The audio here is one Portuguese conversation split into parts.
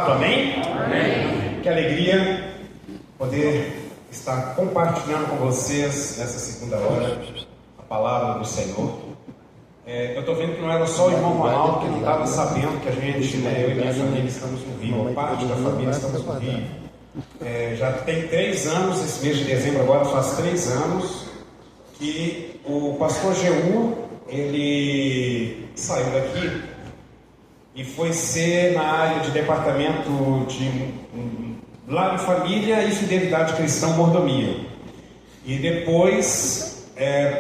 Amém? Amém. Que alegria poder estar compartilhando com vocês nessa segunda hora a palavra do Senhor. Eu estou vendo que não era só o irmão Ronaldo que não estava sabendo que a gente, eu e minha família estamos no Rio, parte da família estamos no Rio. Já tem 3 anos, esse mês de dezembro agora faz 3 anos, que o pastor Jeú, ele saiu daqui e foi ser na área de departamento de lar e família e fidelidade cristã, mordomia. E depois,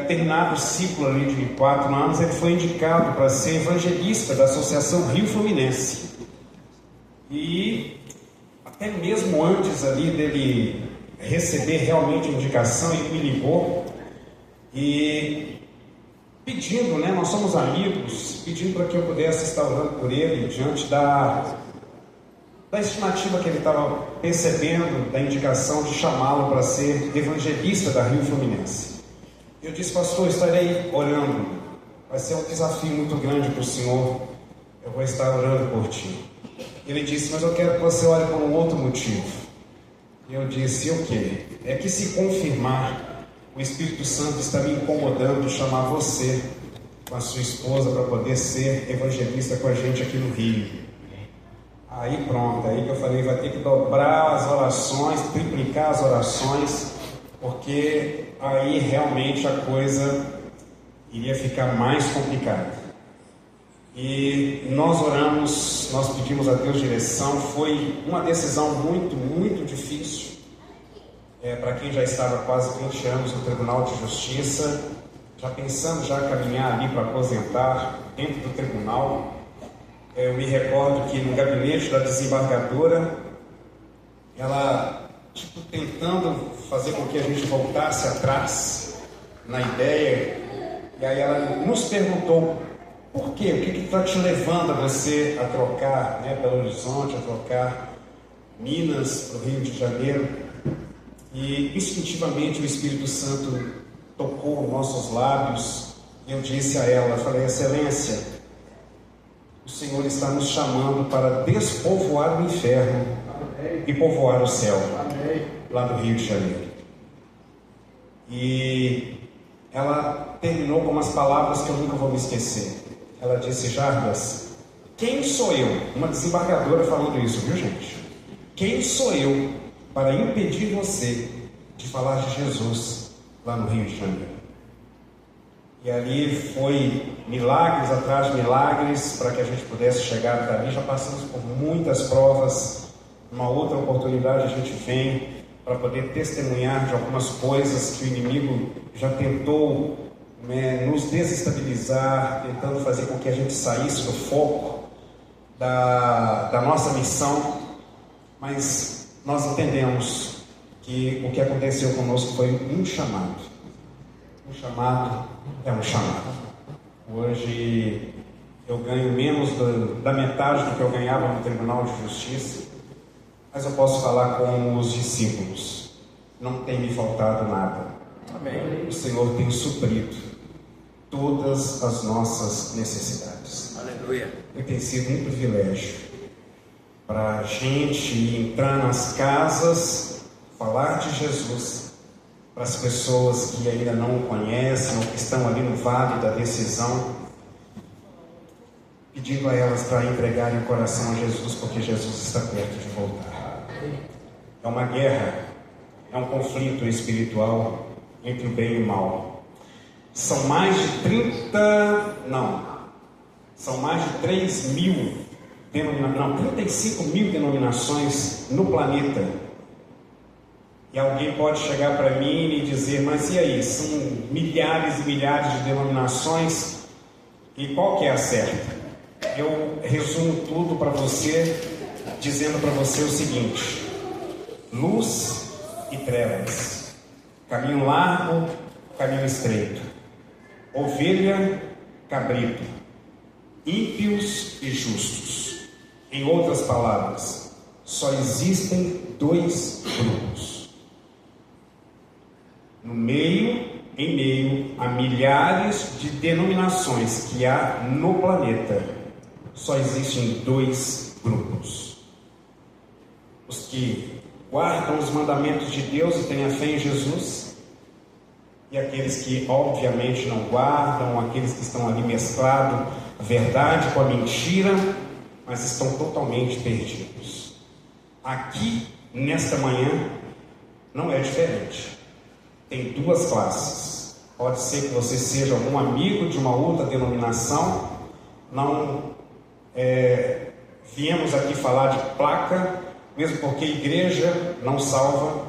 terminado o ciclo ali de 4 anos, ele foi indicado para ser evangelista da Associação Rio Fluminense. E até mesmo antes ali dele receber realmente a indicação, ele me ligou e pedindo, nós somos amigos, pedindo para que eu pudesse estar orando por ele diante da estimativa que ele estava percebendo, da indicação de chamá-lo para ser evangelista da Rio Fluminense. Eu disse: pastor, estarei orando, vai ser um desafio muito grande para o senhor, eu vou estar orando por ti. Ele disse: mas eu quero que você ore por um outro motivo. E eu disse: o quê? É que se confirmar, o Espírito Santo está me incomodando de chamar você com a sua esposa para poder ser evangelista com a gente aqui no Rio. Aí pronto, aí que eu falei, vai ter que dobrar as orações, triplicar as orações, porque aí realmente a coisa iria ficar mais complicada. E nós oramos, nós pedimos a Deus direção, foi uma decisão muito, muito difícil. Para quem já estava quase 20 anos no Tribunal de Justiça, já pensando já caminhar ali para aposentar dentro do tribunal, eu me recordo que no gabinete da desembargadora, ela tentando fazer com que a gente voltasse atrás na ideia, e aí ela nos perguntou: por quê? O que está te levando a você a trocar Belo Horizonte, a trocar Minas para o Rio de Janeiro? E instintivamente o Espírito Santo tocou nossos lábios e eu disse a ela, falei: excelência, o Senhor está nos chamando para despovoar o inferno e povoar o céu, lá do Rio de Janeiro. E ela terminou com umas palavras que eu nunca vou me esquecer. Ela disse: Jarbas, quem sou eu? Uma desembargadora falando isso, viu, gente? Quem sou eu para impedir você de falar de Jesus lá no Rio de Janeiro? E ali foi milagres atrás de milagres para que a gente pudesse chegar dali. Já passamos por muitas provas. Numa outra oportunidade a gente vem para poder testemunhar de algumas coisas que o inimigo já tentou nos desestabilizar, tentando fazer com que a gente saísse do foco da nossa missão. Mas nós entendemos que o que aconteceu conosco foi um chamado. Um chamado é um chamado. Hoje eu ganho menos da metade do que eu ganhava no Tribunal de Justiça, mas eu posso falar com os discípulos: não tem me faltado nada. Amém. O Senhor tem suprido todas as nossas necessidades. Aleluia. E tem sido um privilégio para a gente entrar nas casas, falar de Jesus para as pessoas que ainda não o conhecem ou que estão ali no vale da decisão, pedindo a elas para entregarem o coração a Jesus, porque Jesus está perto de voltar. É uma guerra, é um conflito espiritual entre o bem e o mal. São mais de 35 mil denominações no planeta. E alguém pode chegar para mim e dizer: mas e aí? São milhares e milhares de denominações, e qual que é a certa? Eu resumo tudo para você, dizendo para você o seguinte: luz e trevas, caminho largo, caminho estreito, ovelha, cabrito, ímpios e justos. Em outras palavras, só existem 2 grupos. Em meio a milhares de denominações que há no planeta, só existem 2 grupos: os que guardam os mandamentos de Deus e têm a fé em Jesus, e aqueles que obviamente não guardam, aqueles que estão ali mesclado a verdade com a mentira, mas estão totalmente perdidos. Aqui, nesta manhã, não é diferente. Tem duas classes. Pode ser que você seja algum amigo de uma outra denominação. Não viemos aqui falar de placa, mesmo porque igreja não salva.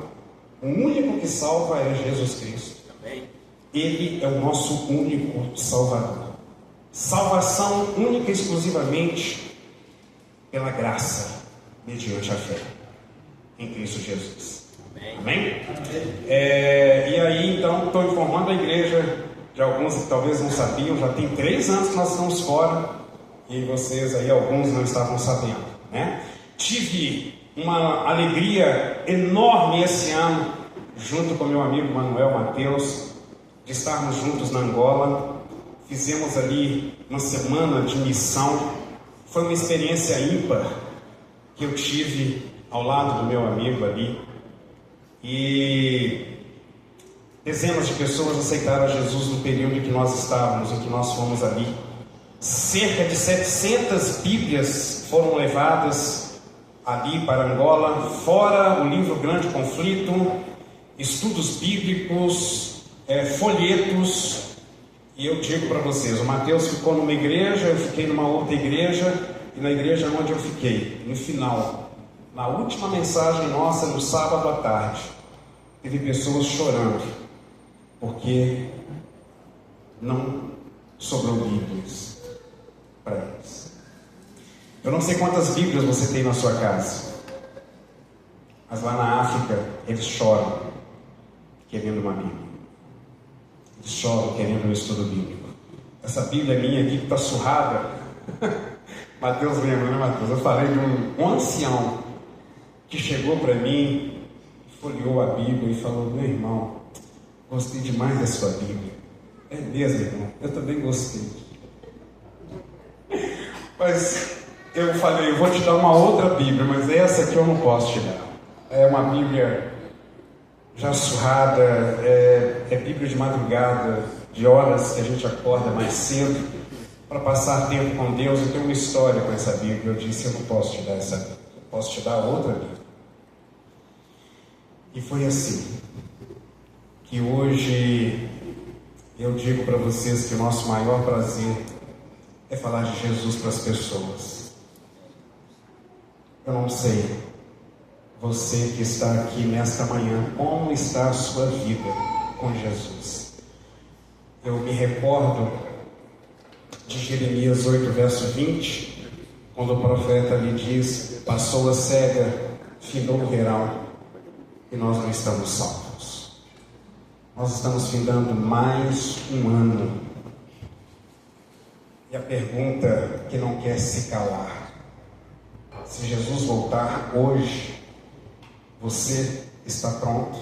O único que salva é Jesus Cristo. Ele é o nosso único Salvador. Salvação única e exclusivamente pela graça, mediante a fé em Cristo Jesus. Amém? E aí, então, estou informando a igreja de alguns que talvez não sabiam. Já tem 3 anos que nós estamos fora e vocês aí, alguns não estavam sabendo, né? Tive uma alegria enorme esse ano, junto com meu amigo Manuel Mateus, de estarmos juntos na Angola. Fizemos ali uma semana de missão. Foi uma experiência ímpar que eu tive ao lado do meu amigo ali. E dezenas de pessoas aceitaram Jesus no período em que nós estávamos, em que nós fomos ali. Cerca de 700 Bíblias foram levadas ali para Angola, fora o livro Grande Conflito, estudos bíblicos, folhetos. E eu digo para vocês, o Mateus ficou numa igreja, eu fiquei numa outra igreja, e na igreja onde eu fiquei, no final, na última mensagem nossa, no sábado à tarde, teve pessoas chorando, porque não sobrou Bíblias para eles. Eu não sei quantas Bíblias você tem na sua casa, mas lá na África, eles choram querendo uma Bíblia. Eles choram querendo um estudo bíblico. Essa Bíblia minha aqui que está surrada. Mateus lembra, né, Mateus? Eu falei de um ancião que chegou para mim, folheou a Bíblia e falou: meu irmão, gostei demais da sua Bíblia. É mesmo, irmão? Eu também gostei. Mas eu falei: eu vou te dar uma outra Bíblia, mas essa aqui eu não posso te dar. É uma Bíblia já surrada, é Bíblia de madrugada, de horas que a gente acorda mais cedo para passar tempo com Deus. Eu tenho uma história com essa Bíblia. Eu disse: eu não posso te dar essa Bíblia, eu posso te dar outra Bíblia. E foi assim que hoje eu digo para vocês que o nosso maior prazer é falar de Jesus para as pessoas. Eu não sei, você que está aqui nesta manhã, como está a sua vida com Jesus? Eu me recordo de Jeremias 8, verso 20, quando o profeta lhe diz: passou a cega, findou o verão, e nós não estamos salvos. Nós estamos findando mais um ano. E a pergunta que não quer se calar: se Jesus voltar hoje, você está pronto?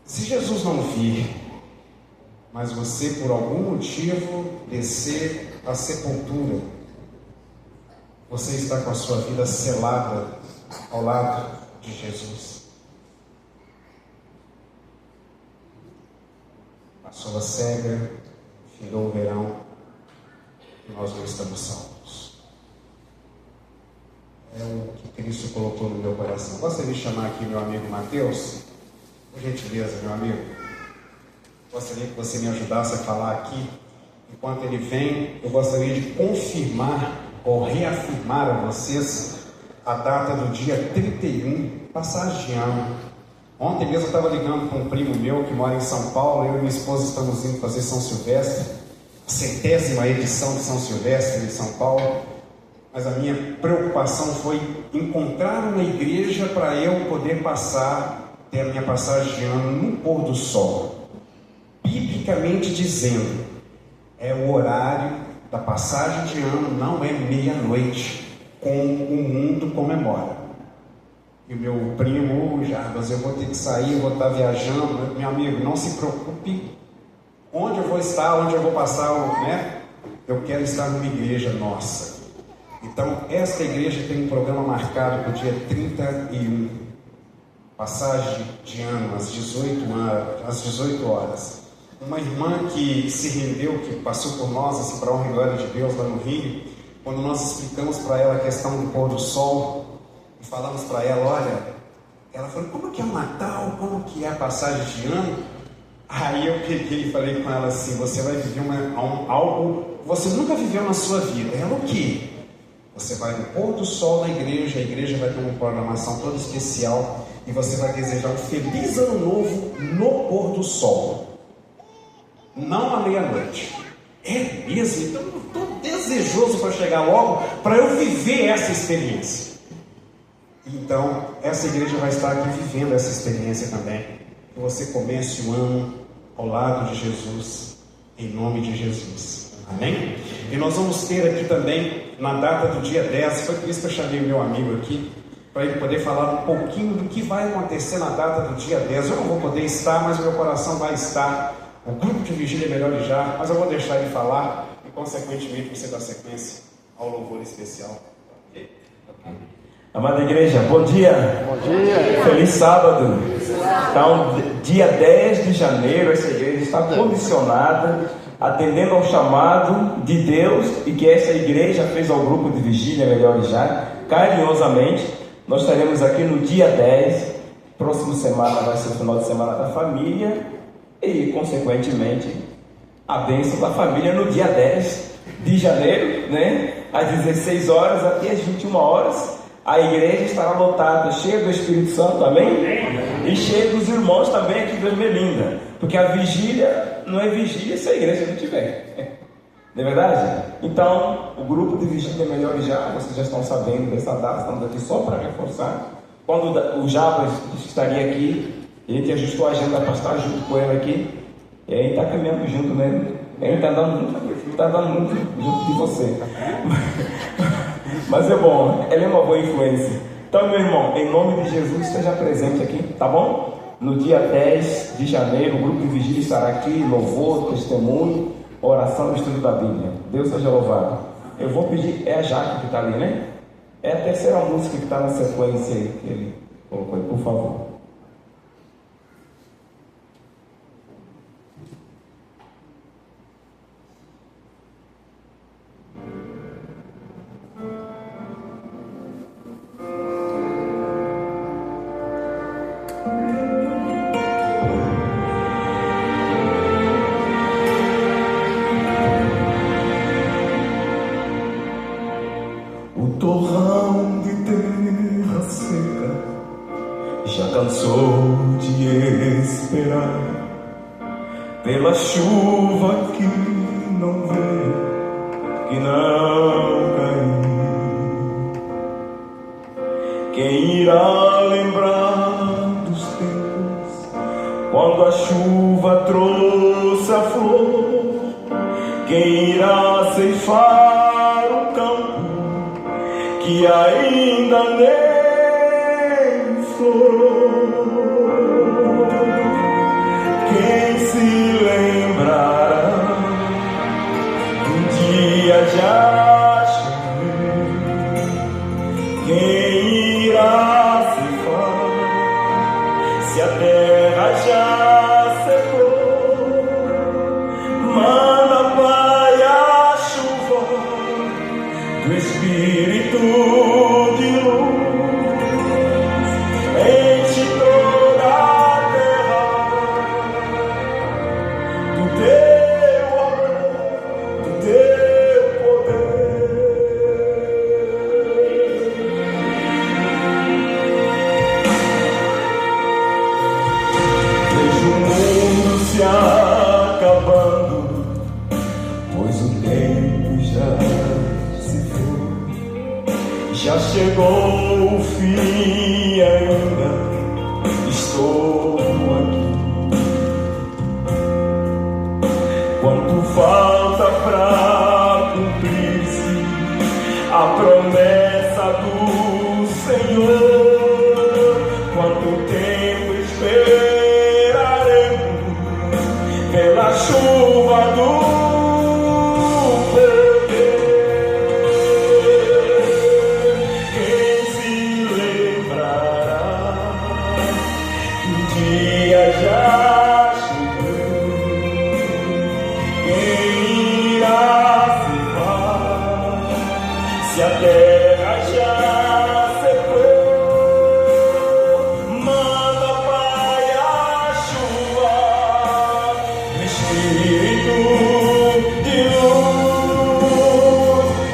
Se Jesus não vir, mas você por algum motivo descer à sepultura, você está com a sua vida selada ao lado de Jesus. Passou a cega, findou o verão, e nós não estamos salvos. É o que Cristo colocou no meu coração. Gostaria de chamar aqui meu amigo Mateus. Por gentileza, meu amigo. Gostaria que você me ajudasse a falar aqui. Enquanto ele vem, eu gostaria de confirmar ou reafirmar a vocês a data do dia 31, passagem de ano. Ontem mesmo eu estava ligando com um primo meu que mora em São Paulo. Eu e minha esposa estamos indo fazer São Silvestre, a 100ª edição de São Silvestre em São Paulo. Mas a minha preocupação foi encontrar uma igreja para eu poder ter a minha passagem de ano no pôr do sol. Biblicamente dizendo, é o horário da passagem de ano, não é meia-noite, como o mundo comemora. E o meu primo, Jarbas, eu vou ter que sair, eu vou estar viajando. Meu amigo, não se preocupe onde eu vou estar, onde eu vou passar, né? Eu quero estar numa igreja nossa. E Então, esta igreja tem um programa marcado para o dia 31, passagem de ano, às 18 horas. Uma irmã que se rendeu, que passou por nós, assim, para a honra e glória de Deus, lá no Rio, quando nós explicamos para ela a questão do pôr do sol, e falamos para ela, olha, ela falou, como que é o Natal, como que é a passagem de ano? Aí eu peguei e falei com ela assim, você vai viver algo que você nunca viveu na sua vida. Ela, o quê? Você vai no pôr do sol na igreja, a igreja vai ter uma programação toda especial, e você vai desejar um feliz ano novo no pôr do sol, não à meia-noite. É mesmo? Então eu estou desejoso para chegar logo, para eu viver essa experiência. Então, essa igreja vai estar aqui vivendo essa experiência também. Que você comece o ano ao lado de Jesus, em nome de Jesus. Amém? E nós vamos ter aqui também, na data do dia 10, foi por isso que eu chamei o meu amigo aqui, para ele poder falar um pouquinho do que vai acontecer na data do dia 10. Eu não vou poder estar, mas o meu coração vai estar. O grupo de vigília é melhor já, mas eu vou deixar ele falar e, consequentemente, você dá sequência ao louvor especial. Ok? Amada igreja, bom dia. Bom dia. Feliz sábado. Então, dia 10 de janeiro, essa igreja está condicionada, atendendo ao chamado de Deus e que essa igreja fez ao grupo de vigília, melhor já, carinhosamente. Nós estaremos aqui no dia 10. Próxima semana vai ser o final de semana da família e, consequentemente, a bênção da família no dia 10 de janeiro, né? Às 16 horas até às 21 horas. A igreja estará lotada, cheia do Espírito Santo, amém? E cheia dos irmãos também aqui de Ermelinda. Porque a vigília não é vigília se a igreja não tiver. Não é verdade? Então, o grupo de vigília é melhor já, vocês já estão sabendo dessa data, estamos aqui só para reforçar. Quando o Jabas estaria aqui, a gente ajustou a agenda para estar junto com ele aqui. E a gente está caminhando junto, né? Ele está andando muito junto de você. Mas é bom, ele é uma boa influência. Então, meu irmão, em nome de Jesus, esteja presente aqui, tá bom? No dia 10 de janeiro, o grupo de vigília estará aqui, louvor, testemunho, oração e estudo da Bíblia. Deus seja louvado. Eu vou pedir, é a Jaque que está ali, né? É a terceira música que está na sequência aí, que ele colocou aí, por favor. Pela chuva que não veio, que não caiu. Quem irá lembrar dos tempos quando a chuva trouxe a flor? Quem irá ceifar o campo que ainda nem florou? Quem se lembrará que um dia já choveu? Quem irá se falar se a terra já secou? Manda, Pai, a chuva do Espírito de luz, enche toda a terra do teu amor, do teu poder. Vejo o mundo se acabando, pois o tempo já se foi. Já chegou o fim, ainda estou aqui. Quanto falta pra cumprir-se a promessa do Senhor? Quanto tempo esperaremos pela chuva do poder? se a terra já secou, manda, Pai, a chuva, o Espírito de luz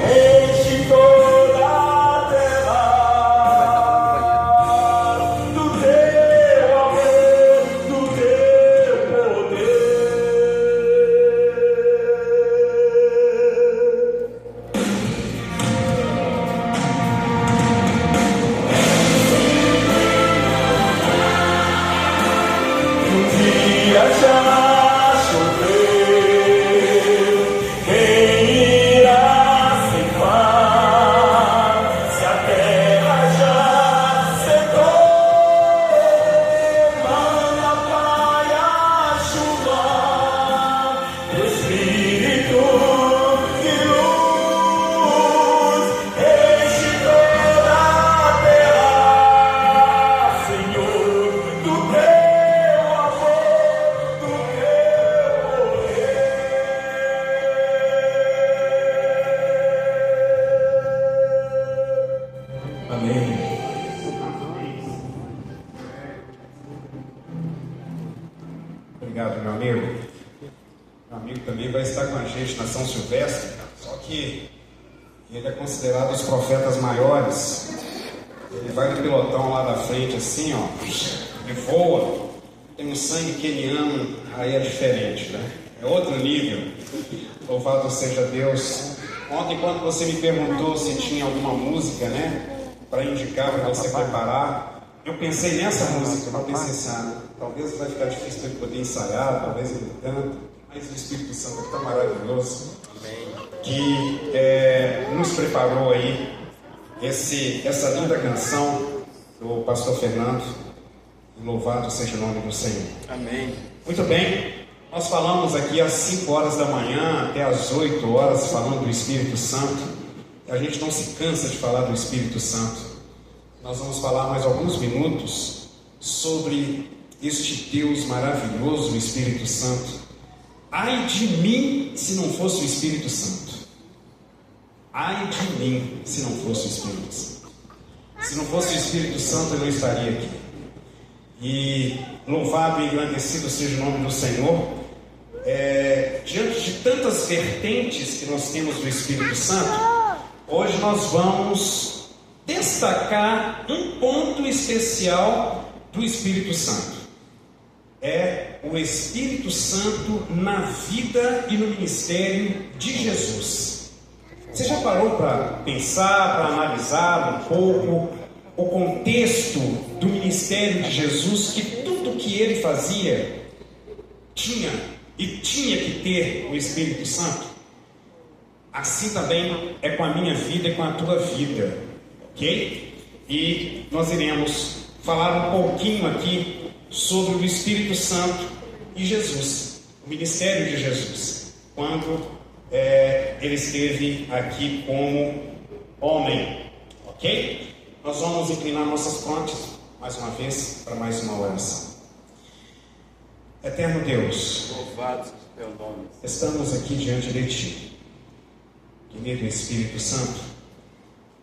enche toda a terra do teu amor, do teu poder. Um dia já choveu, quem irá ceifar? Se a terra já secou, manda, Pai, a chuva, o Espírito de luz enche toda a terra, Senhor, do teu amor, do teu poder. Amém. Obrigado, meu amigo. Meu amigo também vai estar com a gente na São Silvestre, só que ele é considerado os profetas maiores. Ele vai no pilotão lá da frente assim, ó, ele voa, tem um sangue queniano, aí é diferente, né? É outro nível. Louvado seja Deus. Ontem, quando você me perguntou se tinha alguma música, né, para indicar, para você preparar, eu pensei nessa música, mas pensei assim, talvez vai ficar difícil para ele poder ensaiar, talvez ele tanto, mas o Espírito Santo é tão maravilhoso que nos preparou aí essa linda canção do pastor Fernando. Louvado seja o nome do Senhor. Amém. Muito bem, nós falamos aqui às 5 horas da manhã até às 8 horas falando do Espírito Santo. A gente não se cansa de falar do Espírito Santo. Nós vamos falar mais alguns minutos sobre este Deus maravilhoso, o Espírito Santo. Ai de mim se não fosse o Espírito Santo. Ai de mim se não fosse o Espírito Santo. Se não fosse o Espírito Santo, eu não estaria aqui. E louvado e engrandecido seja o nome do Senhor. Diante de tantas vertentes que nós temos do Espírito Santo, hoje nós vamos destacar um ponto especial do Espírito Santo. É o Espírito Santo na vida e no ministério de Jesus. Você já parou para pensar, para analisar um pouco o contexto do ministério de Jesus, que tudo que ele fazia tinha que ter o Espírito Santo? Assim também é com a minha vida e com a tua vida, ok? E nós iremos falar um pouquinho aqui sobre o Espírito Santo e Jesus, o ministério de Jesus, quando ele esteve aqui como homem, ok? Nós vamos inclinar nossas frontes mais uma vez para mais uma oração. Eterno Deus, Louvado seja o teu nome. estamos aqui diante de Ti, querido Espírito Santo.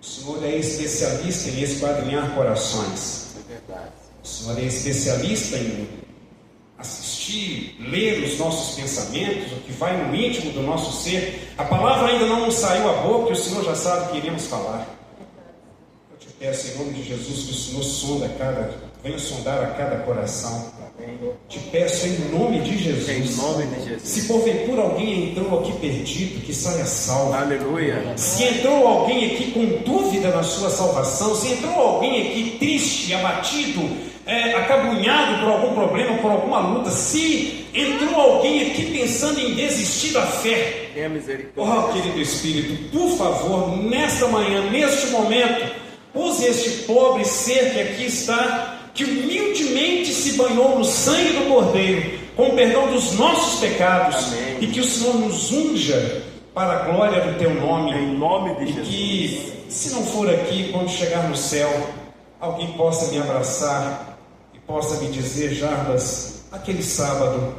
O Senhor é especialista em esquadrinhar corações. É verdade. O Senhor é especialista em assistir, ler os nossos pensamentos, o que vai no íntimo do nosso ser. A palavra ainda não nos saiu à boca e o Senhor já sabe o que iremos falar. Eu te peço em nome de Jesus que o Senhor venha sondar a cada coração. Te peço em nome de Jesus. Em nome de Jesus. Se porventura alguém entrou aqui perdido, que saia salvo. Aleluia. Se entrou alguém aqui com dúvida na sua salvação, se entrou alguém aqui triste, abatido, acabunhado por algum problema, por alguma luta, se entrou alguém aqui pensando em desistir da fé, Tenha misericórdia. oh querido Espírito, por favor, nesta manhã, neste momento, use este pobre ser que aqui está, que humildemente se banhou no sangue do Cordeiro, com o perdão dos nossos pecados. Amém. E que o Senhor nos unja para a glória do Teu nome. Em nome de E Jesus. que, se não for aqui, quando chegar no céu, alguém possa me abraçar e possa me dizer: Jarbas, aquele sábado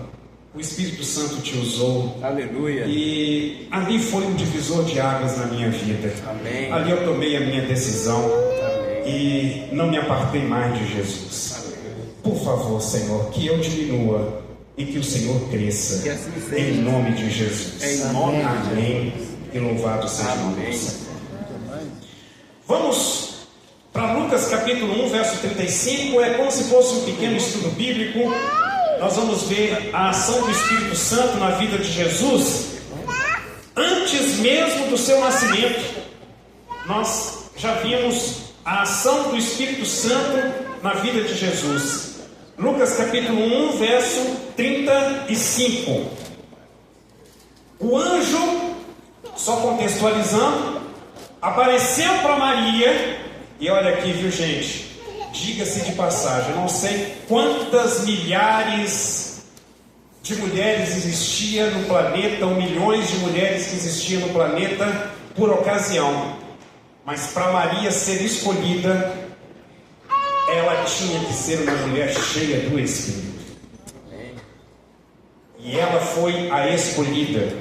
o Espírito Santo te usou. Aleluia. E ali foi um divisor de águas na minha vida. Amém. Ali eu tomei a minha decisão. Amém. E não me apartei mais de Jesus. Amém. Por favor, Senhor, que eu diminua e que o Senhor cresça. Que assim seja. Em nome de Jesus. Em nome de Amém. E louvado seja o nome do Amém. Senhor. Vamos para Lucas capítulo 1, verso 35. É como se fosse um pequeno estudo bíblico. Nós vamos ver a ação do Espírito Santo na vida de Jesus antes mesmo do seu nascimento. Nós já vimos a ação do Espírito Santo na vida de Jesus. Lucas capítulo 1, verso 35. O anjo, só contextualizando, apareceu para Maria. E olha aqui, viu, gente? Diga-se de passagem, não sei quantas milhares de mulheres existiam no planeta, ou milhões de mulheres que existiam no planeta por ocasião. Mas para Maria ser escolhida, ela tinha que ser uma mulher cheia do Espírito. E ela foi a escolhida.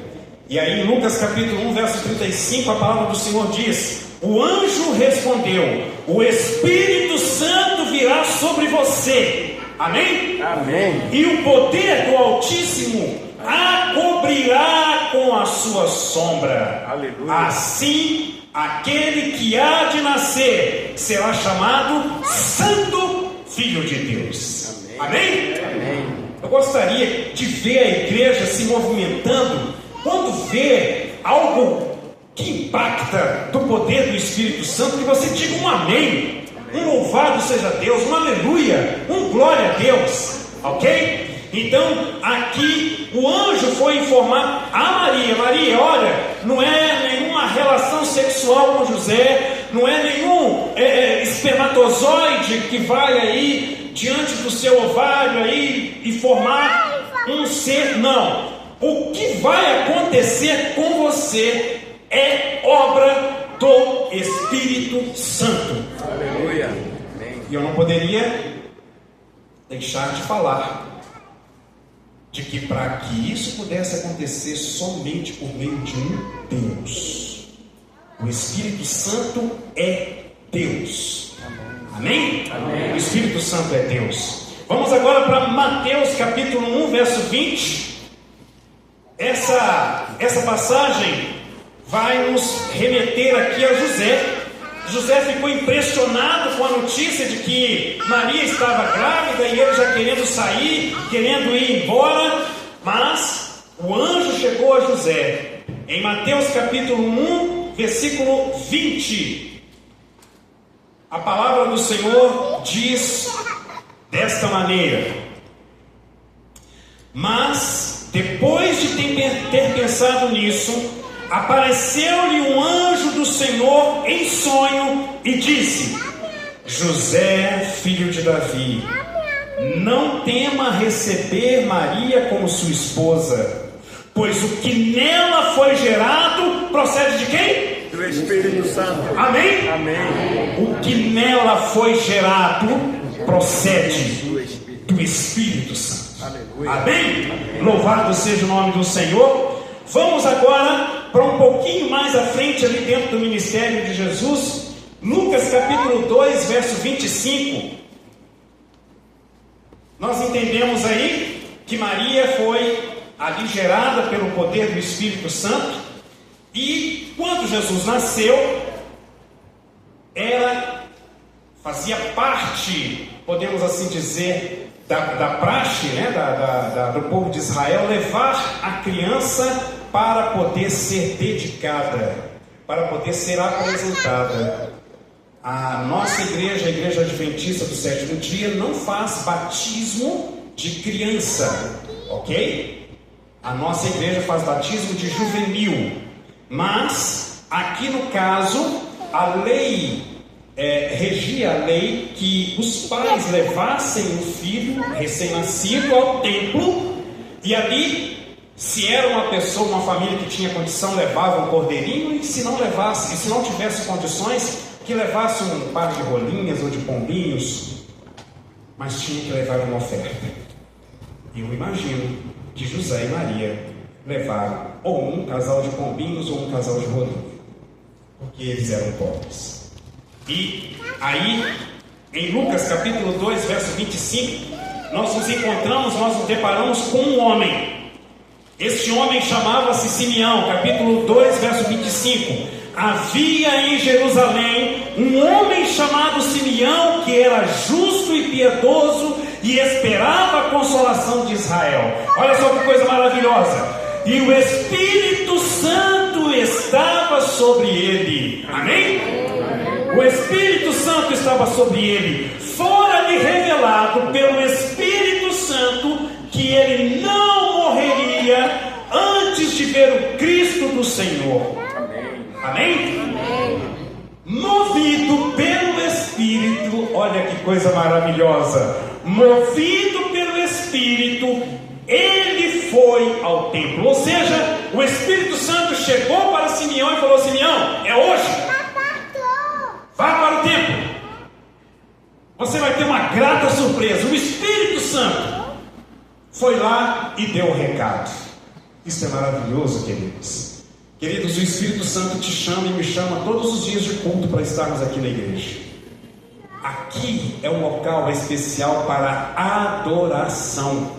E aí em Lucas capítulo 1, verso 35, a palavra do Senhor diz: o anjo respondeu: o Espírito Santo virá sobre você. Amém? Amém. E o poder do Altíssimo a cobrirá com a sua sombra. Aleluia. Assim, aquele que há de nascer será chamado Santo Filho de Deus. Amém? Amém. Eu gostaria de ver a igreja se movimentando quando vê algo que impacta do poder do Espírito Santo, que você diga um amém, um louvado seja Deus, um aleluia, um glória a Deus, ok? Então aqui o anjo foi informar a Maria: Maria, olha, não é nenhuma relação sexual com José, não é nenhum espermatozoide que vai aí diante do seu ovário aí e formar um ser, não. O que vai acontecer com você é obra do Espírito Santo. Aleluia. Amém. E eu não poderia deixar de falar de que para que isso pudesse acontecer somente por meio de um Deus. O Espírito Santo é Deus. Amém? Amém? O Espírito Santo é Deus. Vamos agora para Mateus capítulo 1, verso 20. Essa passagem vai nos remeter aqui a José. José ficou impressionado com a notícia de que Maria estava grávida e ele já querendo sair, querendo ir embora. Mas o anjo chegou a José em Mateus capítulo 1, versículo 20. A palavra do Senhor diz desta maneira: mas depois de ter pensado nisso, apareceu-lhe um anjo do Senhor em sonho e disse: José, filho de Davi, não tema receber Maria como sua esposa, pois o que nela foi gerado procede de quem? Do Espírito Santo. Amém? Amém. O que nela foi gerado procede do Espírito Santo. Aleluia. Amém? Louvado seja o nome do Senhor. Vamos agora para um pouquinho mais à frente ali dentro do ministério de Jesus. Lucas capítulo 2, verso 25. Nós entendemos aí que Maria foi ali gerada pelo poder do Espírito Santo. E quando Jesus nasceu, ela fazia parte, podemos assim dizer, da praxe, né, do povo de Israel, levar a criança para poder ser dedicada, para poder ser apresentada. A nossa igreja, a Igreja Adventista do Sétimo Dia, não faz batismo de criança, ok? A nossa igreja faz batismo de juvenil, mas aqui no caso a lei regia a lei que os pais levassem o filho recém-nascido ao templo, e ali, se era uma pessoa, uma família que tinha condição, levava um cordeirinho, e se não levasse, e se não tivesse condições, que levasse um par de rolinhas ou de pombinhos, mas tinha que levar uma oferta. Eu imagino que José e Maria levaram ou um casal de pombinhos ou um casal de rolinho, porque eles eram pobres. E aí, em Lucas capítulo 2, verso 25, nós nos deparamos com um homem. Este homem chamava-se Simeão. Capítulo 2, verso 25. Havia em Jerusalém um homem chamado Simeão, que era justo e piedoso e esperava a consolação de Israel. Olha só que coisa maravilhosa. E o Espírito Santo estava sobre ele. Amém? O Espírito Santo estava sobre ele. Fora-lhe revelado pelo Espírito Santo que ele não morreria antes de ver o Cristo do Senhor. Amém? Movido pelo Espírito, olha que coisa maravilhosa. Movido pelo Espírito, ele foi ao templo. Ou seja, o Espírito Santo chegou para Simeão e falou: Simeão, é hoje. Vá para o templo. Você vai ter uma grata surpresa. O Espírito Santo foi lá e deu o recado. Isso é maravilhoso, queridos. Queridos, o Espírito Santo te chama e me chama todos os dias de culto para estarmos aqui na igreja. Aqui é um local especial para adoração.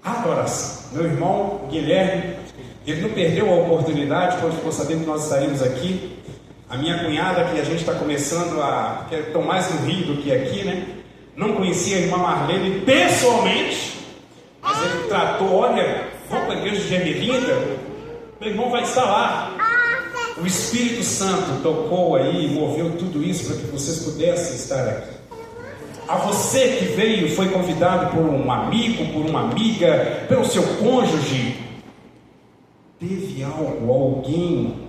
Adoração. Meu irmão Guilherme, ele não perdeu a oportunidade quando ficou sabendo que nós estaríamos aqui. A minha cunhada, que a gente está começando a... que estão mais no Rio do que aqui, né? Não conhecia a irmã Marlene pessoalmente, mas ele tratou: olha, vamos para a igreja de Ermelinda, meu irmão vai estar lá. O Espírito Santo tocou aí e moveu tudo isso para que vocês pudessem estar aqui. A você que veio, foi convidado por um amigo, por uma amiga, pelo seu cônjuge, teve algo, alguém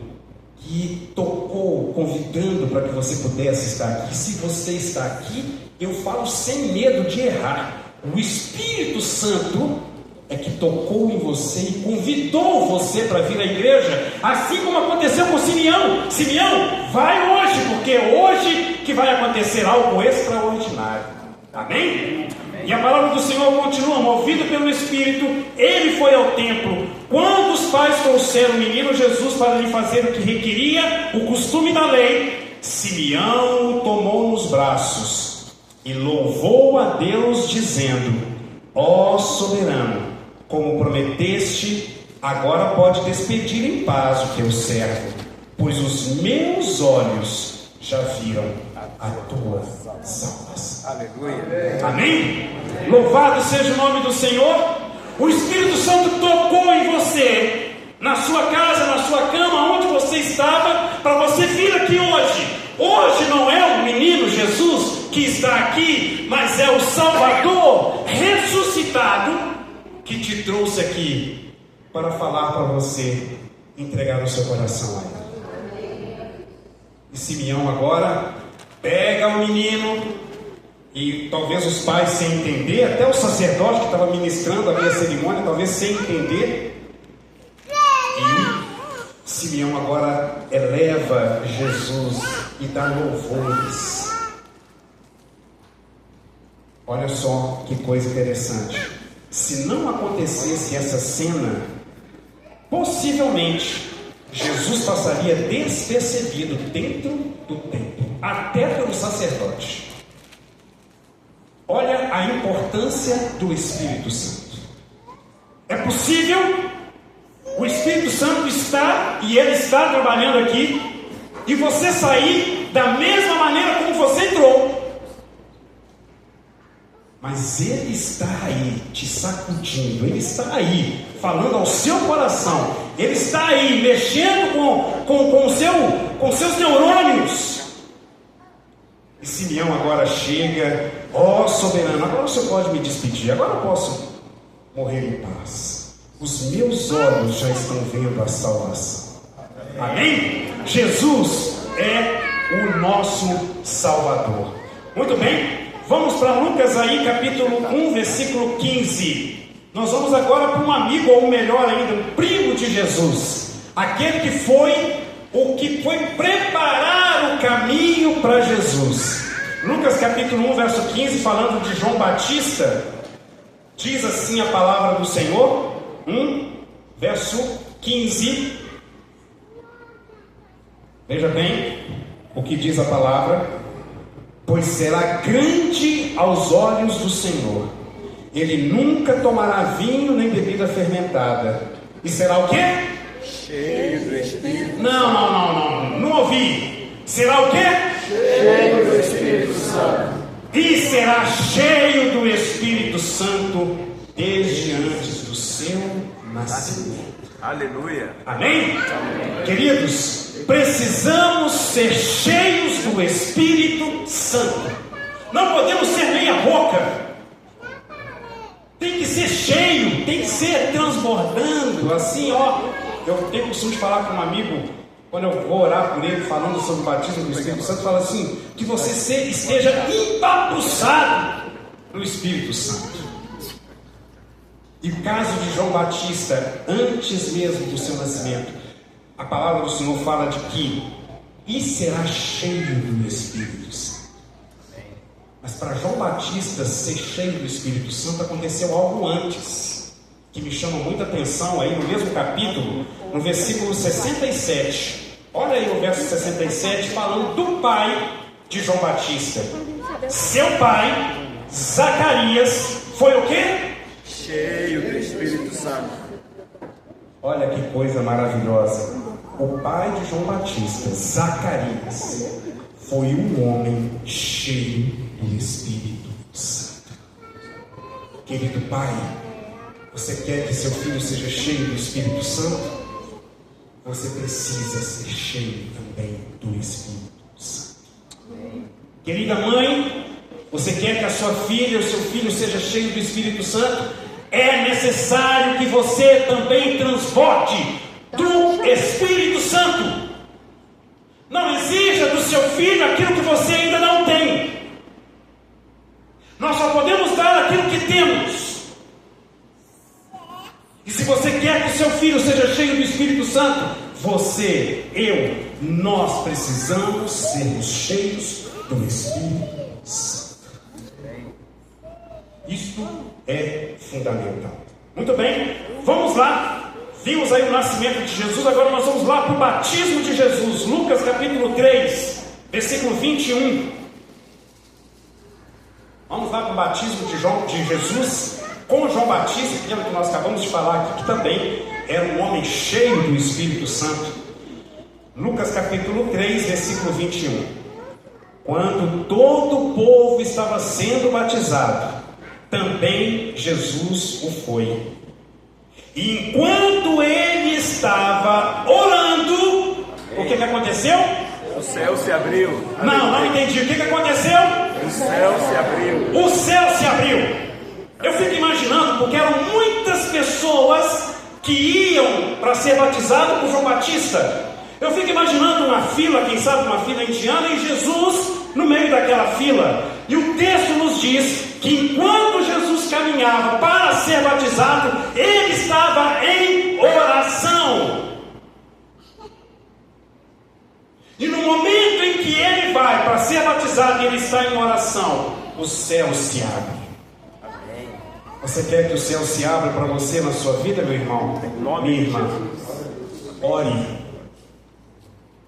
que tocou, convidando para que você pudesse estar aqui. Se você está aqui, eu falo sem medo de errar. O Espírito Santo é que tocou em você e convidou você para vir à igreja, assim como aconteceu com Simeão. Simeão, vai hoje, porque é hoje que vai acontecer algo extraordinário. Amém? E a palavra do Senhor continua: movido pelo Espírito, ele foi ao templo. Quando os pais trouxeram o menino Jesus para lhe fazer o que requeria o costume da lei, Simeão o tomou nos braços e louvou a Deus, dizendo: ó soberano, como prometeste, agora pode despedir em paz o teu servo, pois os meus olhos já viram a tua salvação. Aleluia. Amém? Louvado seja o nome do Senhor. O Espírito Santo tocou em você, na sua casa, na sua cama, onde você estava, para você vir aqui hoje. Hoje não é o menino Jesus que está aqui, mas é o Salvador ressuscitado que te trouxe aqui para falar para você entregar o seu coração a Ele. E Simeão agora pega o menino, e talvez os pais sem entender, até o sacerdote que estava ministrando ali a cerimônia, talvez sem entender. E Simeão agora eleva Jesus e dá louvores. Olha só que coisa interessante. Se não acontecesse essa cena, possivelmente Jesus passaria despercebido dentro do templo, até pelo sacerdote. Olha a importância do Espírito Santo. É possível, o Espírito Santo está, e Ele está trabalhando aqui, e você sair da mesma maneira como você entrou. Mas Ele está aí, te sacudindo, Ele está aí, falando ao seu coração, Ele está aí, mexendo com seus neurônios. E Simeão agora chega: ó soberano, agora o Senhor pode me despedir, agora eu posso morrer em paz. Os meus olhos já estão vendo a salvação. Amém? Jesus é o nosso Salvador. Muito bem, vamos para Lucas aí, capítulo 1, versículo 15. Nós vamos agora para um amigo, ou melhor ainda, um primo de Jesus, aquele que foi preparar o caminho para Jesus. Lucas capítulo 1, verso 15, falando de João Batista, Diz assim a palavra do Senhor, verso 15. Veja bem o que diz a palavra: pois será grande aos olhos do Senhor, ele nunca tomará vinho nem bebida fermentada, e será o quê? Cheio do Espírito. Não ouvi. Será o quê? Cheio do Espírito Santo. E será cheio do Espírito Santo desde antes do seu nascimento. Aleluia. Amém? Queridos, precisamos ser cheios do Espírito Santo. Não podemos ser meia boca. Tem que ser cheio, tem que ser transbordando. Assim, ó, eu tenho costume de falar com um amigo, quando eu vou orar por ele, falando sobre o batismo do Espírito Santo, fala assim: que você esteja empapuçado no Espírito Santo. E o caso de João Batista, antes mesmo do seu nascimento, a palavra do Senhor fala de que e será cheio do Espírito Santo. Mas para João Batista ser cheio do Espírito Santo, aconteceu algo antes, que me chama muita atenção aí no mesmo capítulo, no versículo 67. Olha aí o verso 67, falando do pai de João Batista. Seu pai, Zacarias, foi o quê? Cheio do Espírito Santo. Olha que coisa maravilhosa. O pai de João Batista, Zacarias, foi um homem cheio do Espírito Santo. Querido pai, você quer que seu filho seja cheio do Espírito Santo? Você precisa ser cheio também do Espírito Santo. Querida mãe, você quer que a sua filha ou seu filho seja cheio do Espírito Santo? É necessário que você também transborde do Espírito Santo. Não exija do seu filho aquilo que você ainda não tem. Nós só podemos dar aquilo que temos. E se você quer que o seu filho seja cheio do Espírito Santo, você, nós precisamos sermos cheios do Espírito Santo. Isto é fundamental. Muito bem, vamos lá. Vimos aí o nascimento de Jesus, agora nós vamos lá para o batismo de Jesus. Lucas capítulo 3, versículo 21. Vamos lá para o batismo de Jesus com João Batista, que é o que nós acabamos de falar aqui, que também era um homem cheio do Espírito Santo. Lucas capítulo 3, versículo 21. Quando todo o povo estava sendo batizado, também Jesus o foi. E enquanto ele estava orando, o que aconteceu? O céu se abriu. Não entendi. O que aconteceu? O céu se abriu. O céu se abriu. Eu fico imaginando, porque eram muitas pessoas que iam para ser batizado por João Batista. Eu fico imaginando uma fila, quem sabe uma fila indiana, e Jesus no meio daquela fila. E o texto nos diz que enquanto Jesus caminhava para ser batizado, ele estava em oração. E no momento em que ele vai para ser batizado e ele está em oração, o céu se abre. Você quer que o céu se abra para você na sua vida, meu irmão? Minha irmã, ore.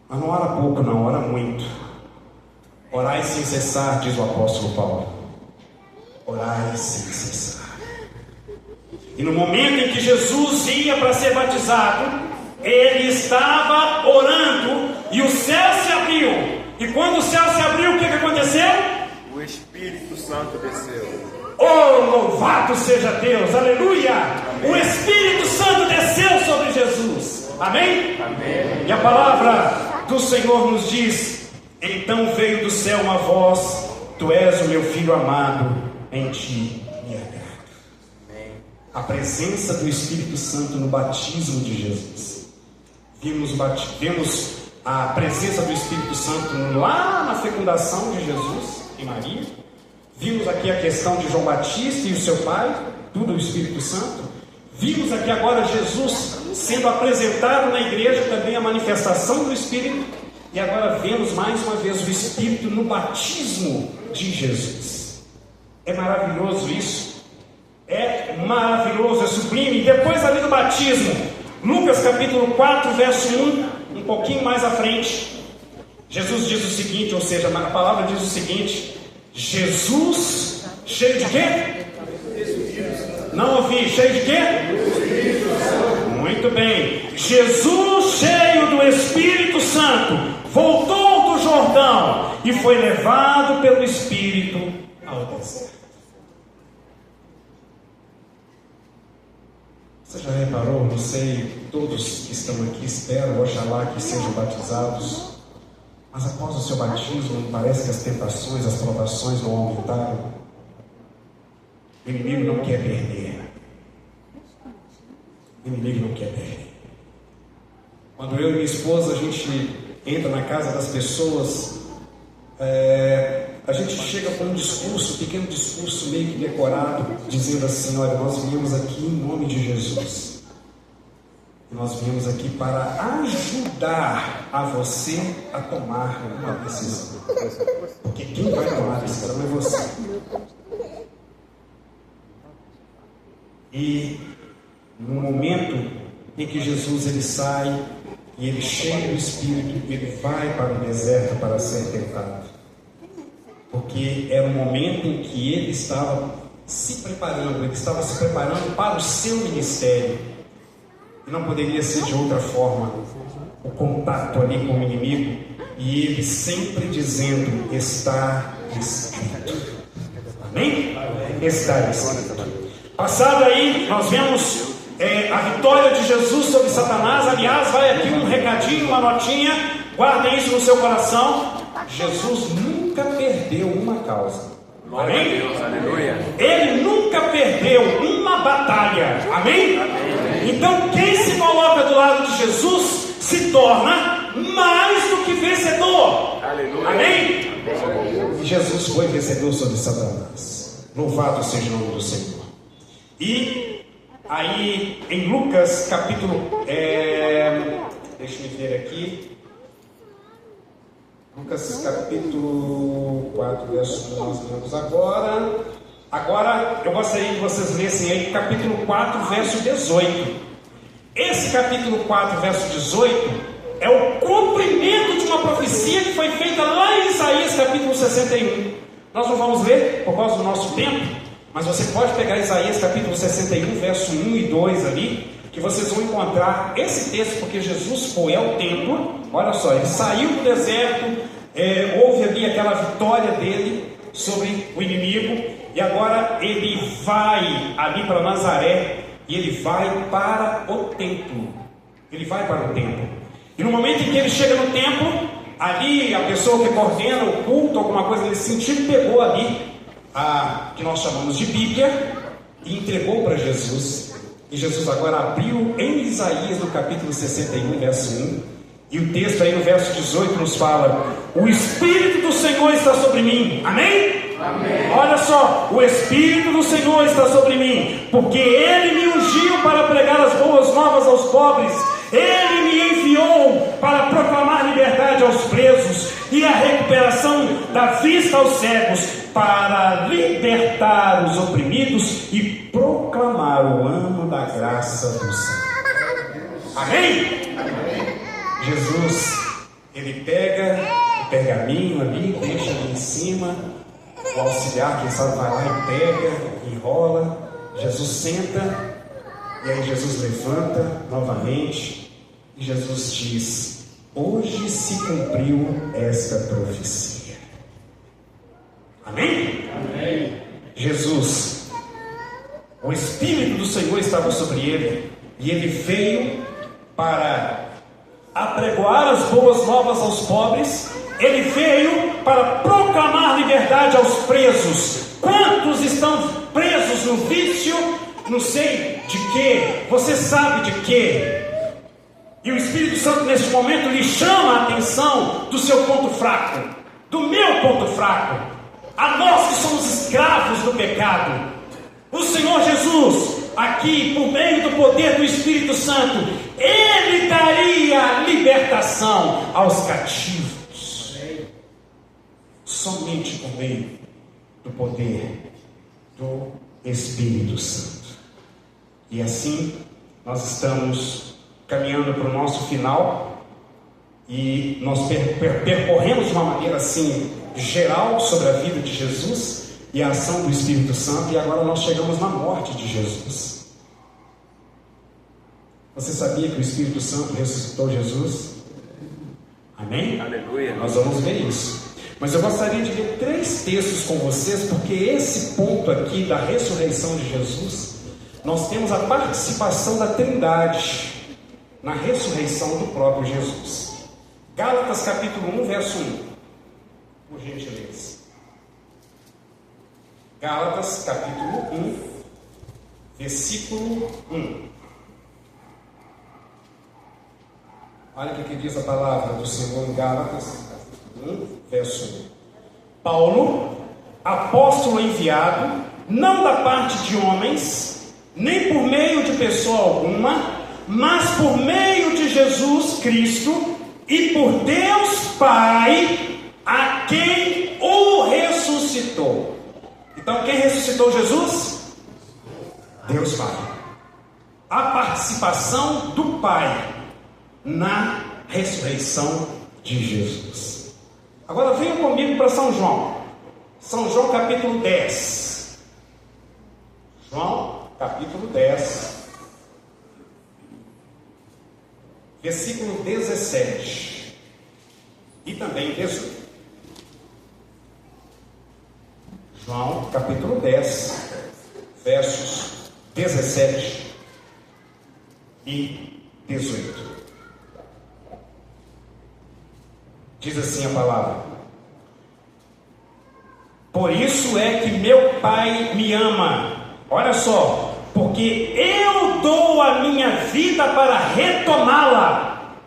Mas não ora pouco, não, ora muito. Orai sem cessar, diz o apóstolo Paulo. Orai sem cessar. E no momento em que Jesus ia para ser batizado, ele estava orando e o céu se abriu. E quando o céu se abriu, o que aconteceu? O Espírito Santo desceu. Oh, louvado seja Deus, aleluia! Amém. O Espírito Santo desceu sobre Jesus. Amém? Amém. E a palavra do Senhor nos diz: então veio do céu uma voz: tu és o meu filho amado, em ti me agrado. Amém. A presença do Espírito Santo no batismo de Jesus. Vimos a presença do Espírito Santo lá na fecundação de Jesus e Maria. Vimos aqui a questão de João Batista e o seu pai, tudo o Espírito Santo. Vimos aqui agora Jesus sendo apresentado na igreja, também a manifestação do Espírito. E agora vemos mais uma vez o Espírito no batismo de Jesus. É maravilhoso isso. é maravilhoso, é sublime. E depois ali do batismo, Lucas capítulo 4, verso 1, um pouquinho mais à frente, Jesus diz o seguinte, ou seja, a palavra diz o seguinte: Jesus, cheio de quê? Não ouvi, cheio de quê? Muito bem. Jesus, cheio do Espírito Santo, voltou do Jordão e foi levado pelo Espírito ao deserto. Você já reparou? Não sei, todos que estão aqui esperam, oxalá que sejam batizados. Mas após o seu batismo, parece que as tentações, as provações não aumentaram. O inimigo não quer perder. O inimigo não quer perder. Quando eu e minha esposa, a gente entra na casa das pessoas, a gente chega com um discurso, um pequeno discurso meio que decorado, dizendo assim: olha, nós viemos aqui em nome de Jesus. Nós viemos aqui para ajudar a você a tomar uma decisão. Porque quem vai tomar a decisão é você. E no momento em que Jesus ele sai e ele cheio do Espírito, ele vai para o deserto para ser tentado. Porque era um momento em que ele estava se preparando para o seu ministério. E não poderia ser de outra forma. O contato ali com o inimigo, e ele sempre dizendo: está escrito. Amém? Está escrito. Passado aí, nós vemos a vitória de Jesus sobre Satanás. Aliás, vai aqui um recadinho, uma notinha, guardem isso no seu coração. Jesus nunca perdeu uma causa. Amém? Ele nunca perdeu uma batalha. Amém? Então quem se coloca do lado de Jesus se torna mais do que vencedor. Amém? E Jesus foi vencedor sobre Satanás. Louvado seja o nome do Senhor. E aí em Lucas capítulo deixa eu ver aqui, Lucas capítulo 4, verso 1, nós lemos agora. Agora eu gostaria que vocês lessem aí capítulo 4, verso 18. Esse capítulo 4, verso 18 é o cumprimento de uma profecia que foi feita lá em Isaías capítulo 61. Nós não vamos ler por causa do nosso tempo, mas você pode pegar Isaías capítulo 61, verso 1 e 2 ali, que vocês vão encontrar esse texto, porque Jesus foi ao templo. Olha só, ele saiu do deserto, houve ali aquela vitória dele sobre o inimigo, e agora ele vai ali para Nazaré, e ele vai para o templo. Ele vai para o templo. E no momento em que ele chega no templo, ali a pessoa que coordena o culto, alguma coisa nesse sentido, pegou ali a que nós chamamos de Bíblia e entregou para Jesus. E Jesus agora abriu em Isaías no capítulo 61, verso 1. E o texto aí no verso 18 nos fala: o Espírito do Senhor está sobre mim. Amém? Amém. Olha só, o Espírito do Senhor está sobre mim, porque Ele me ungiu para pregar as boas novas aos pobres. Ele me enviou para proclamar liberdade aos presos e a recuperação da vista aos cegos, para libertar os oprimidos e proclamar o ano da graça do Senhor. Amém? Amém. Jesus, ele pega o pergaminho ali, deixa ali em cima, o auxiliar, quem sabe, vai lá e pega, enrola. Jesus senta, e aí Jesus levanta novamente, e Jesus diz: hoje se cumpriu esta profecia. Amém? Amém. Jesus, o Espírito do Senhor estava sobre ele, e ele veio para apregoar as boas novas aos pobres. Ele veio para proclamar liberdade aos presos. Quantos estão presos no vício? Não sei de quê. Você sabe de quê? E o Espírito Santo neste momento lhe chama a atenção do seu ponto fraco, do meu ponto fraco, a nós que somos escravos do pecado. O Senhor Jesus, aqui por meio do poder do Espírito Santo, Ele daria libertação aos cativos. Somente por meio do poder do Espírito Santo. E assim nós estamos caminhando para o nosso final e nós percorremos de uma maneira assim geral sobre a vida de Jesus e a ação do Espírito Santo, e agora nós chegamos na morte de Jesus. Você sabia que o Espírito Santo ressuscitou Jesus? Amém? Aleluia. Nós vamos ver isso. Mas eu gostaria de ler 3 textos com vocês, porque esse ponto aqui da ressurreição de Jesus, nós temos a participação da Trindade na ressurreição do próprio Jesus. Gálatas capítulo 1, verso 1. Por gentileza. Gálatas capítulo 1, versículo 1. Olha o que diz a palavra do Senhor em Gálatas 1, verso 1. Paulo, apóstolo enviado, não da parte de homens, nem por meio de pessoa alguma, mas por meio de Jesus Cristo e por Deus Pai, a quem o ressuscitou. Então, quem ressuscitou Jesus? Deus Pai. A participação do Pai na ressurreição de Jesus. Agora venham comigo para São João. São João capítulo 10. João capítulo 10, versículo 17 e também 18. João capítulo 10, versos 17 e 18. Diz assim a palavra: por isso é que meu Pai me ama. Olha só, porque eu dou a minha vida para retomá-la.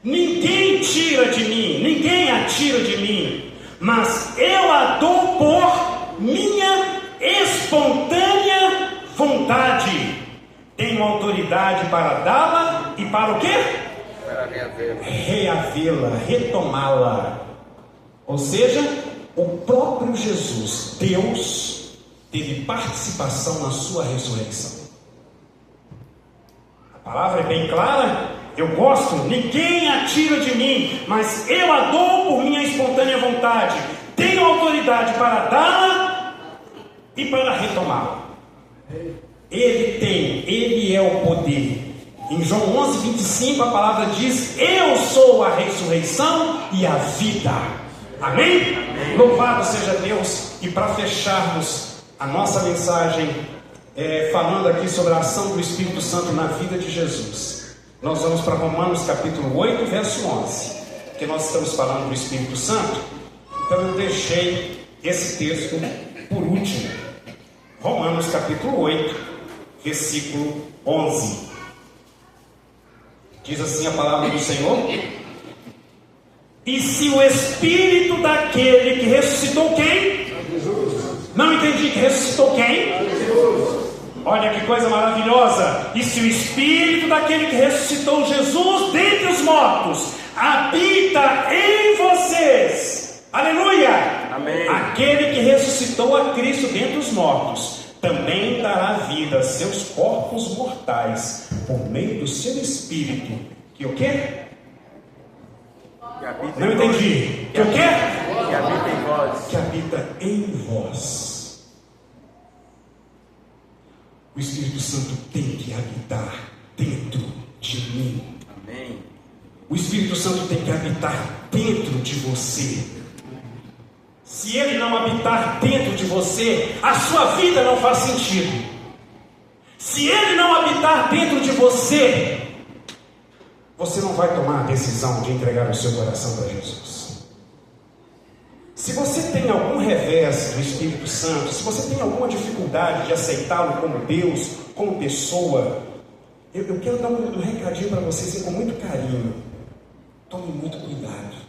Ninguém tira de mim, ninguém a tira de mim, mas eu a dou por minha espontânea vontade. Tenho autoridade para dá-la e para o quê? Para Reavê-la, retomá-la. Ou seja, o próprio Jesus, Deus, teve participação na sua ressurreição. A palavra é bem clara. Eu gosto, ninguém a tira de mim, mas eu a dou por minha espontânea vontade. Tenho autoridade para dá-la e para retomá-la. Ele é o poder. Em João 11, 25, a palavra diz: eu sou a ressurreição e a vida. Amém? Amém. Louvado seja Deus. E para fecharmos a nossa mensagem, falando aqui sobre a ação do Espírito Santo na vida de Jesus, nós vamos para Romanos capítulo 8, verso 11, que nós estamos falando do Espírito Santo. Então eu deixei esse texto por último. Romanos capítulo 8, versículo 11. Diz assim a palavra do Senhor: e se o Espírito daquele que ressuscitou quem? Jesus. Não entendi, que ressuscitou quem? Jesus. Olha que coisa maravilhosa. E se o Espírito daquele que ressuscitou Jesus dentre os mortos habita em vocês, aleluia, amém. Aquele que ressuscitou a Cristo dentre os mortos também dará vida a seus corpos mortais por meio do seu Espírito, que o quê? Não entendi. Que o quê? Que habita em vós. Que habita em vós. O Espírito Santo tem que habitar dentro de mim. Amém. O Espírito Santo tem que habitar dentro de você. Se ele não habitar dentro de você, a sua vida não faz sentido. Se ele não habitar dentro de você, você não vai tomar a decisão de entregar o seu coração para Jesus. Se você tem algum revés do Espírito Santo, se você tem alguma dificuldade de aceitá-lo como Deus, como pessoa, eu quero dar um recadinho para você assim, com muito carinho. Tome muito cuidado.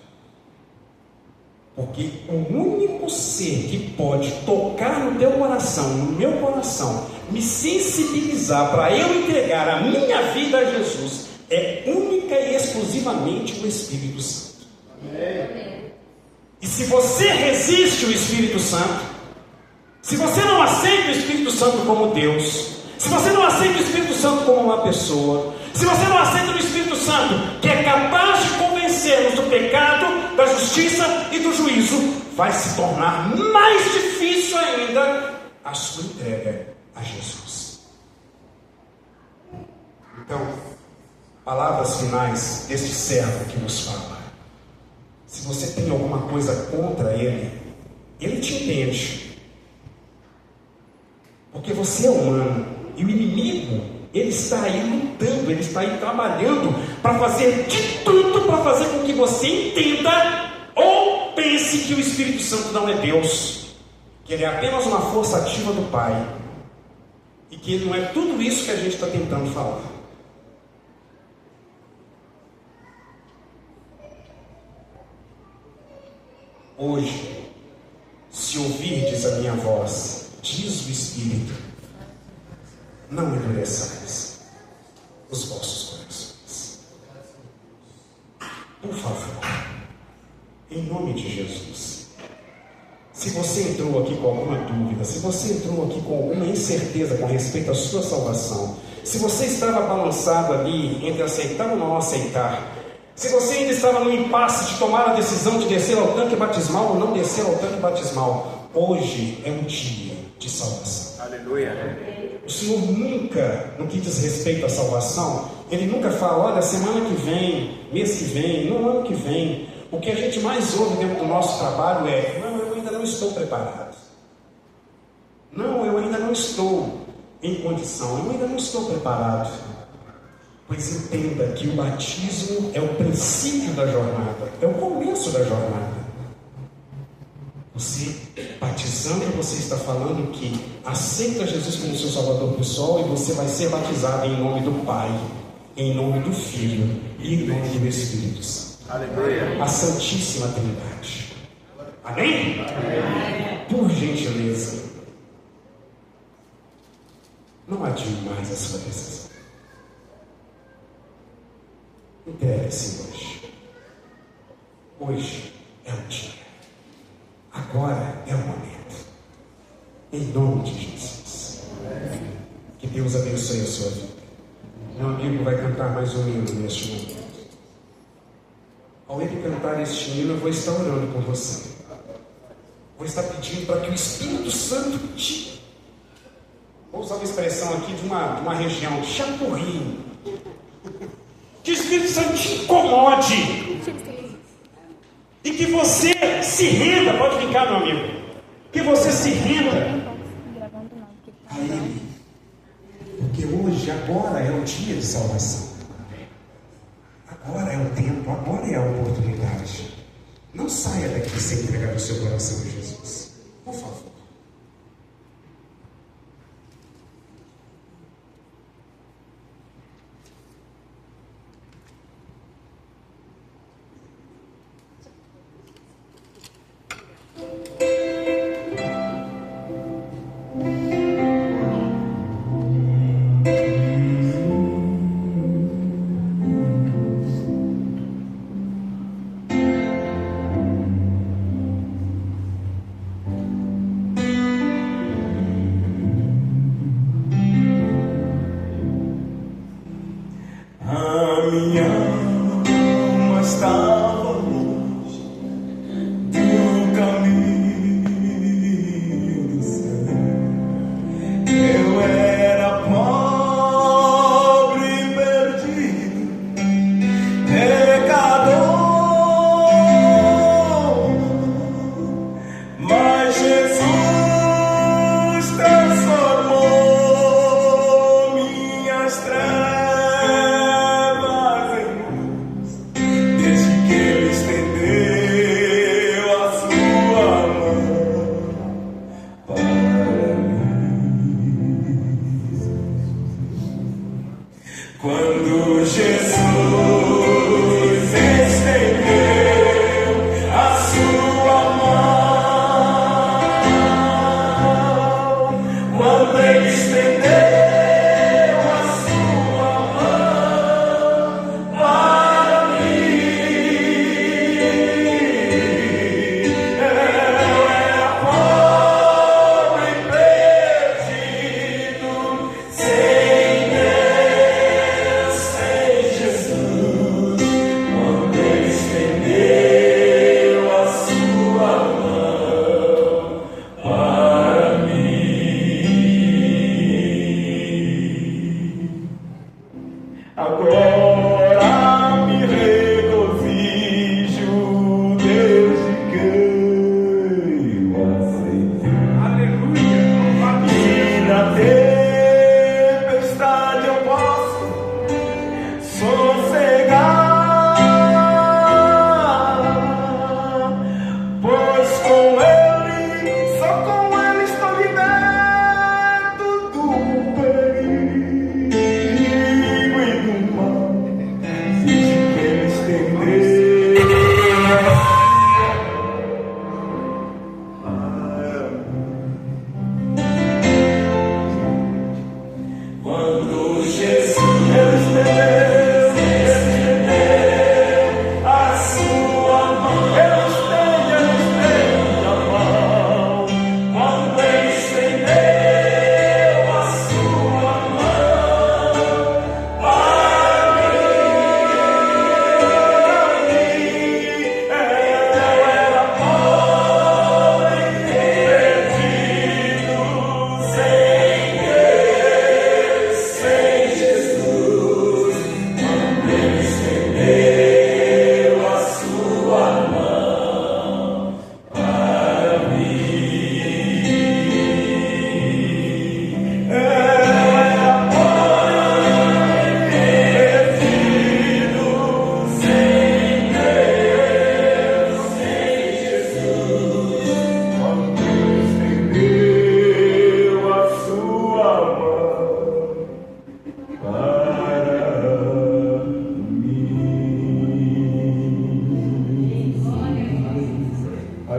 Porque o único ser que pode tocar no teu coração, no meu coração, me sensibilizar para eu entregar a minha vida a Jesus, é única e exclusivamente o Espírito Santo. Amém. E se você resiste o Espírito Santo, Se você não aceita o Espírito Santo como Deus, se você não aceita o Espírito Santo como uma pessoa, se você não aceita o Espírito Santo, que é capaz de convencer-nos do pecado, da justiça e do juízo, vai se tornar mais difícil ainda a sua entrega a Jesus. Então, palavras finais deste servo que nos fala. Se você tem alguma coisa contra ele, ele te entende. Porque você é humano. E o inimigo, ele está aí lutando, ele está aí trabalhando para fazer de tudo para fazer com que você entenda ou pense que o Espírito Santo não é Deus, que ele é apenas uma força ativa do Pai, e que ele não é tudo isso que a gente está tentando falar. Hoje, se ouvirdes a minha voz, diz o Espírito, não endureçais os vossos corações. Por favor, em nome de Jesus, se você entrou aqui com alguma dúvida, se você entrou aqui com alguma incerteza com respeito à sua salvação, se você estava balançado ali entre aceitar ou não aceitar, se você ainda estava no impasse de tomar a decisão de descer ao tanque batismal ou não descer ao tanque batismal, hoje é um dia de salvação. Aleluia. O Senhor nunca, no que diz respeito à salvação, Ele nunca fala, olha, semana que vem, mês que vem, no ano que vem. O que a gente mais ouve dentro do nosso trabalho é, não, eu ainda não estou preparado. Não, eu ainda não estou em condição, eu ainda não estou preparado. Pois entenda que o batismo é o princípio da jornada, é o começo da jornada. Você, batizando, você está falando que aceita Jesus como seu Salvador pessoal e você vai ser batizado em nome do Pai, em nome do Filho e em nome do Espírito Santo. Aleluia. A Santíssima Trindade. Amém? Amém? Por gentileza, não adie mais a sua decisão. Entregue-se hoje. Hoje é o dia. Agora é o momento. Em nome de Jesus. Que Deus abençoe a sua vida. Meu amigo vai cantar mais um hino neste momento. Ao ele cantar este hino, eu vou estar orando por você. Vou estar pedindo para que o Espírito Santo te... Vou usar uma expressão aqui de uma região, de chapurrinho. Que o Espírito Santo te incomode. E que você se renda, pode ficar, meu amigo. Que você se renda a Ele. Porque hoje, agora é o dia de salvação. Agora é o tempo, agora é a oportunidade. Não saia daqui sem entregar o seu coração a Jesus. Por favor.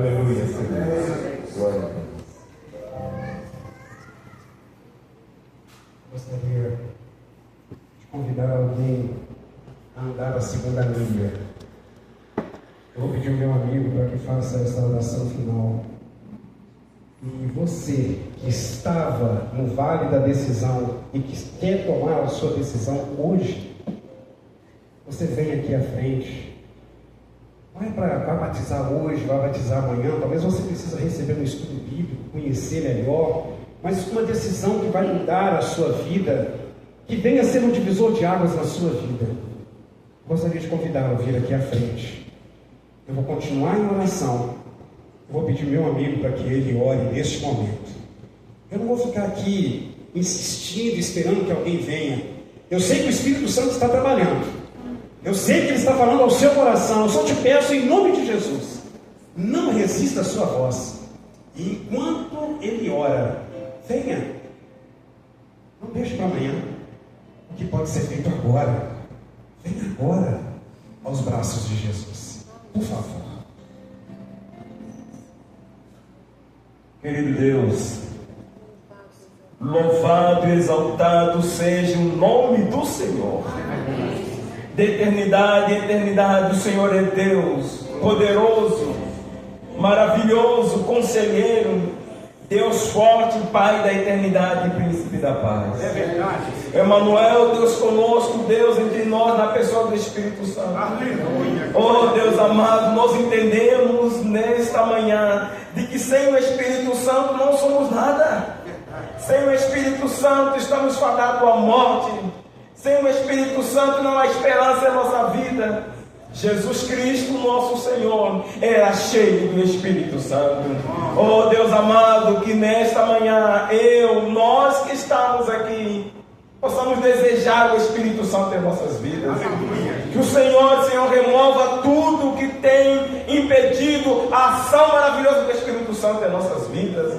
Aleluia, Senhor. Glória a Deus. Gostaria de convidar alguém a andar a segunda milha. Eu vou pedir ao meu amigo para que faça essa oração final. E você que estava no vale da decisão e que quer tomar a sua decisão hoje, você vem aqui à frente. Vai batizar hoje, vai batizar amanhã. Talvez você precise receber um estudo bíblico, conhecer melhor. Mas uma decisão que vai mudar a sua vida, que venha a ser um divisor de águas na sua vida. Gostaria de convidá-lo a vir aqui à frente. Eu vou continuar em oração. Eu vou pedir ao meu amigo para que ele ore neste momento. Eu não vou ficar aqui insistindo, esperando que alguém venha. Eu sei que o Espírito Santo está trabalhando. Eu sei que Ele está falando ao seu coração. Eu só te peço em nome de Jesus, não resista à sua voz. E enquanto Ele ora, venha. Não deixe para amanhã. O que pode ser feito agora, venha agora aos braços de Jesus. Por favor. Querido Deus, louvado e exaltado seja o nome do Senhor. De eternidade em eternidade, o Senhor é Deus, poderoso, maravilhoso, conselheiro, Deus forte, Pai da eternidade e Príncipe da paz. É verdade. Emmanuel, Deus conosco, Deus entre nós, na pessoa do Espírito Santo. Aleluia. Oh Deus amado, nós entendemos nesta manhã de que sem o Espírito Santo não somos nada. Sem o Espírito Santo estamos fadados à morte. Sem o Espírito Santo não há esperança em nossa vida. Jesus Cristo, nosso Senhor, era cheio do Espírito Santo. Oh Deus amado, que nesta manhã nós que estamos aqui, possamos desejar o Espírito Santo em nossas vidas. Que o Senhor remova tudo que tem impedido a ação maravilhosa do Espírito Santo em nossas vidas.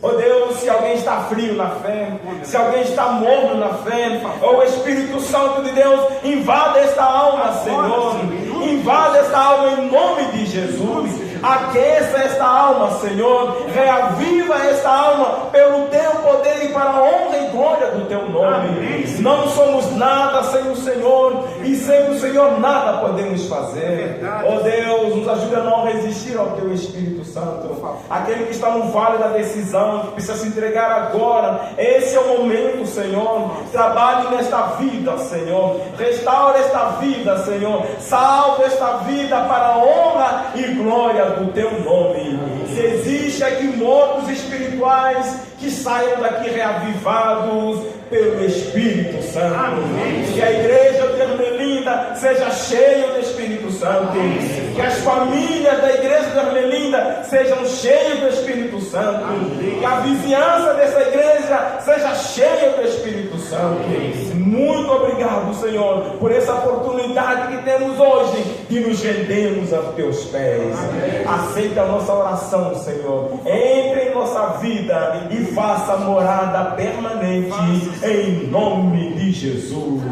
Oh Deus, se alguém está frio na fé, se alguém está morno na fé, oh Espírito Santo de Deus, invada esta alma, Senhor. Invada esta alma em nome de Jesus. Aqueça esta alma, Senhor. Reaviva esta alma pelo teu poder e para a honra e glória do teu nome. Não somos nada sem o Senhor, e sem o Senhor nada podemos fazer. Oh Deus, nos ajude a não resistir ao teu Espírito Santo. Aquele que está no vale da decisão, que precisa se entregar agora, esse é o momento, Senhor. Trabalhe nesta vida, Senhor. Restaure esta vida, Senhor. Salve esta vida para a honra e glória do teu nome. Se existe aqui mortos espirituais, que saiam daqui reavivados pelo Espírito Santo. Amém. Que a igreja de Ermelinda seja cheia do Espírito Santo. Amém. Que as famílias da igreja de Ermelinda sejam cheias do Espírito Santo. Amém. Que a vizinhança dessa igreja seja cheia do Espírito Santo. Amém. Muito obrigado, Senhor, por essa oportunidade que temos hoje de nos rendermos aos teus pés. Amém. Aceita a nossa oração, Senhor. Entre em nossa vida e faça morada permanente em nome de Jesus.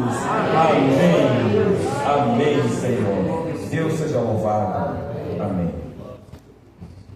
Amém. Amém, Senhor. Deus seja louvado. Amém.